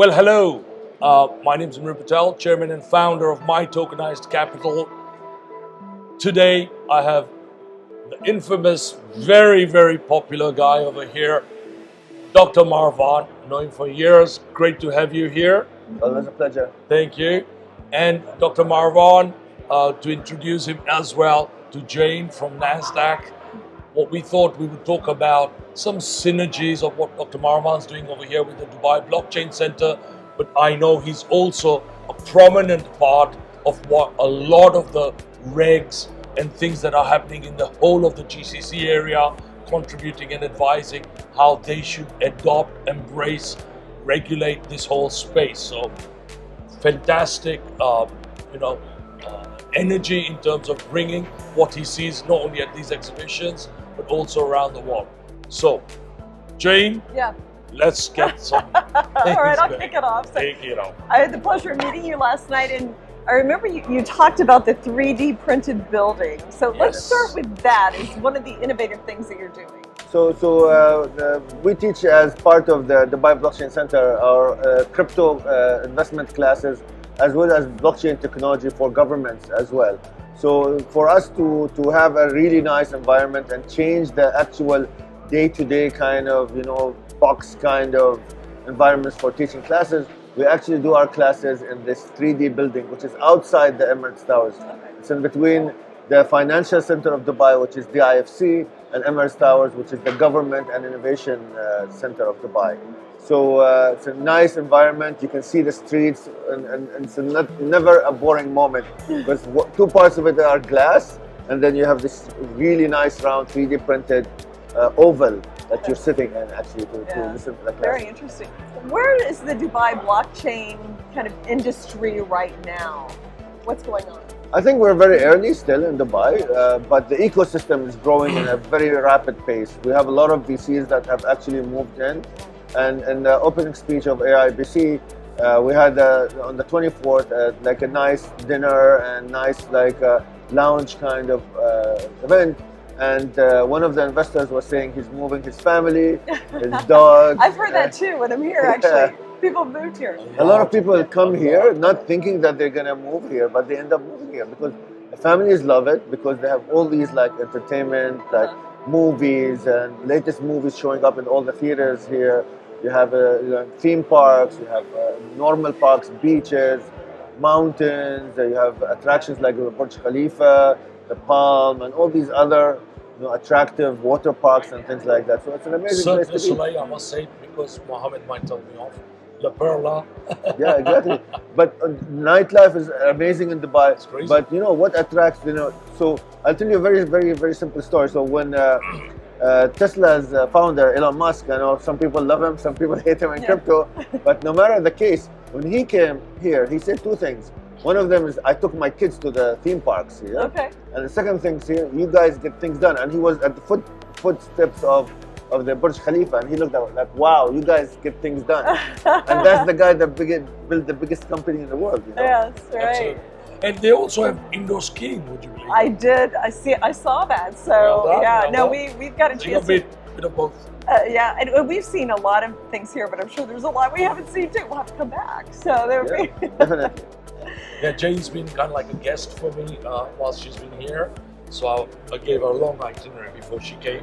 Well, hello. My name is Amir Patel, Chairman and Founder of My Tokenized Capital. Today, I have the infamous, very, very popular guy over here, Dr. Marwan. Know him for years. Great to have you here. Always a pleasure. Thank you. And Dr. Marwan, to introduce him as well to Jane from Nasdaq. What we thought we would talk about some synergies of what Dr. Marwan's doing over here with the Dubai Blockchain Center, but I know he's also a prominent part of what a lot of the regs and things that are happening in the whole of the GCC area, contributing and advising how they should adopt, embrace, regulate this whole space. So fantastic, energy in terms of bringing what he sees not only at these exhibitions, but also around the world. So, Jane, Yeah. let's get some. All right, I'll kick it off. So Take it off. I had the pleasure of meeting you last night, and I remember you talked about the 3D printed building. So let's Yes. start with that. It's one of the innovative things that you're doing. We teach as part of the Dubai Blockchain Center our crypto investment classes, as well as blockchain technology for governments as well. So for us to have a really nice environment and change the actual day-to-day kind of, box kind of environments for teaching classes, we actually do our classes in this 3D building, which is outside the Emirates Towers. It's in between the Financial Center of Dubai, which is the IFC, and Emirates Towers, which is the Government and Innovation Center of Dubai. So it's a nice environment. You can see the streets, and it's never a boring moment because two parts of it are glass, and then you have this really nice round 3D printed oval that you're sitting in actually to listen to the class. Very interesting. Where is the Dubai blockchain kind of industry right now? What's going on? I think we're very early still in Dubai, but the ecosystem is growing in a very rapid pace. We have a lot of VCs that have actually moved in. And in the opening speech of AIBC, we had on the 24th like a nice dinner and nice lounge kind of event. And one of the investors was saying he's moving his family, his dog. I've heard that too when I'm here, actually. People moved here. A lot of people come here not thinking that they're going to move here, but they end up moving here because the families love it, because they have all these entertainment, movies and latest movies showing up in all the theaters here. You have theme parks, you have normal parks, beaches, mountains, you have attractions like the Burj Khalifa, the Palm, and all these other attractive water parks and things like that. So it's an amazing place to be. Soleil, I must say, because Mohammed might tell me off. La Perla. Yeah, exactly. But nightlife is amazing in Dubai. It's crazy. But what attracts, so I'll tell you a very, very, very simple story. So when Tesla's founder, Elon Musk, some people love him, some people hate him in crypto, but no matter the case, when he came here, he said two things. One of them is, I took my kids to the theme parks here. Okay. And the second thing is, here, you guys get things done. And he was at the footsteps of the Burj Khalifa, and he looked at it like, wow, you guys get things done. And that's the guy that built the biggest company in the world. Yes, right. Absolutely. And they also have indoor skiing, would you believe? I did. I saw that. So we've got a chance. A bit of both. And we've seen a lot of things here, but I'm sure there's a lot we haven't seen too. We'll have to come back. So Definitely. Yeah, Jane's been kind of like a guest for me while she's been here. So I gave her a long itinerary before she came.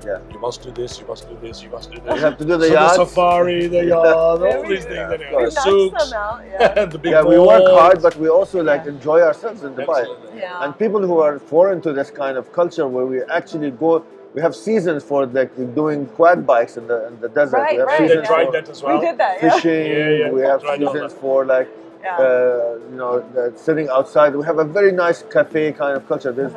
Yeah. You must do this, you must do this, you must do this. You have to do the so yachts. the safari, the yacht, all these things. The souks, the big we work malls. hard, but we also enjoy ourselves in Dubai. Absolutely. Yeah. And people who are foreign to this kind of culture, where we actually go, we have seasons for doing quad bikes in the desert. Right, we have right. seasons They tried for that as well. We did that. fishing. We have Tried all seasons that. for sitting outside. We have a very nice cafe kind of culture. There's,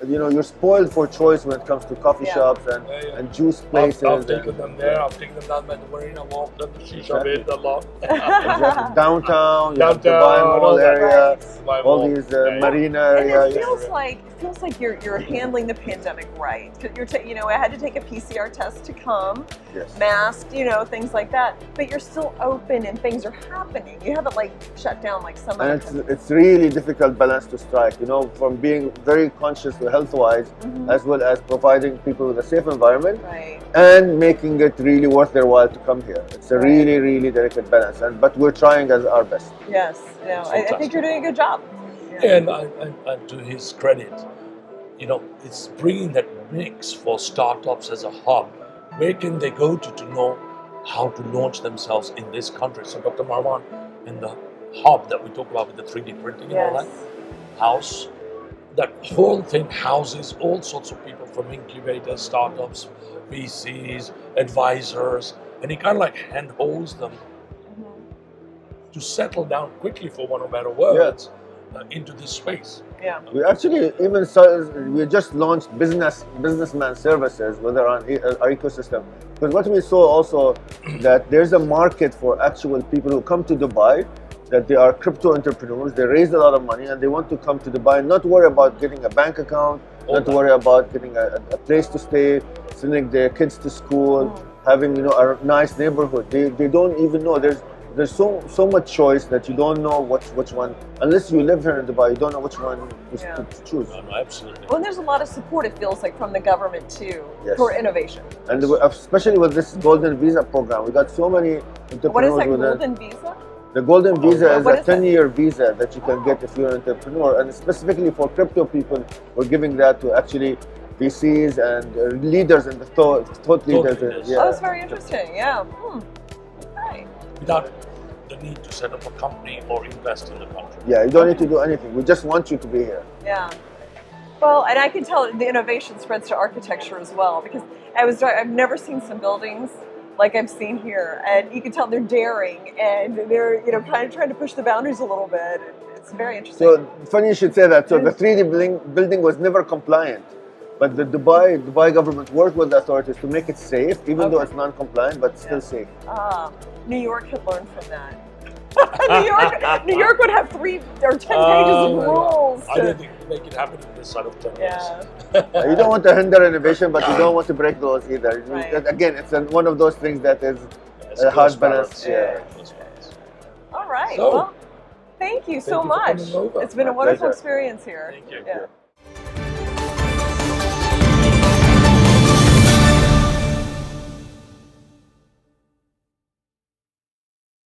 you're spoiled for choice when it comes to coffee shops and juice places. I've taken them there. I've taken them down by the marina, walked up the shisha bit a lot. Exactly. Downtown, you have Downtown, Dubai Mall all that. area, Right. all these marina And areas. it feels like you're handling the pandemic right. I had to take a PCR test to come, Yes. masked, things like that. But you're still open and things are happening. You haven't shut down like some And other countries. it's really difficult balance to strike, from being very conscious. We health-wise, as well as providing people with a safe environment, Right. and making it really worth their while to come here. It's a really, really delicate balance, but we're trying as our best. Yes. No, I think you're doing a good job. And to his credit, you know, it's bringing that mix for startups as a hub. Where can they go to know how to launch themselves in this country? So, Dr. Marwan, in the hub that we talk about with the 3D printing and all Yes. that, house, that whole thing houses all sorts of people from incubators, startups, VCs, advisors, and he kind of like handholds them to settle down quickly, for one of better words, into this space. Yeah. We actually we just launched businessman services with our ecosystem, because what we saw also that there's a market for actual people who come to Dubai, that they are crypto entrepreneurs, they raise a lot of money and they want to come to Dubai and not worry about getting a bank account, not worry about getting a place to stay, sending their kids to school, having a nice neighborhood. They don't even know there's so much choice that you don't know which one, unless you live here in Dubai, you don't know which one to choose. No, absolutely. Well, and there's a lot of support, it feels like, from the government too, Yes. for innovation. And especially with this Golden Visa program, we got so many entrepreneurs. What is that, with Golden Visa? The Golden Visa is What a is that? 10-year visa that you can get if you're an entrepreneur, and specifically for crypto people, we're giving that to actually VCs and leaders in the thought leaders. leaders. Oh, that's very interesting. Yeah. Okay. Without the need to set up a company or invest in the country. Yeah, you don't need to do anything. We just want you to be here. Yeah. Well, and I can tell the innovation spreads to architecture as well, because I've never seen some buildings like I've seen here, and you can tell they're daring and they're kind of trying to push the boundaries a little bit. It's very interesting. So funny you should say that. So the 3D building was never compliant, but the Dubai government worked with the authorities to make it safe, even though it's non-compliant, but still safe. New York could learn from that. New York would have 3 or 10 pages of rules. I don't think we make it happen in this side of 10 years. Yeah. You don't want to hinder innovation, but you don't want to break laws either. Right. Again, it's one of those things that is It's a hard close balance. balance. Yeah. Close balance. All right. So, well, thank you so you for much. coming over. It's been a My wonderful pleasure. experience here. Thank you. Yeah.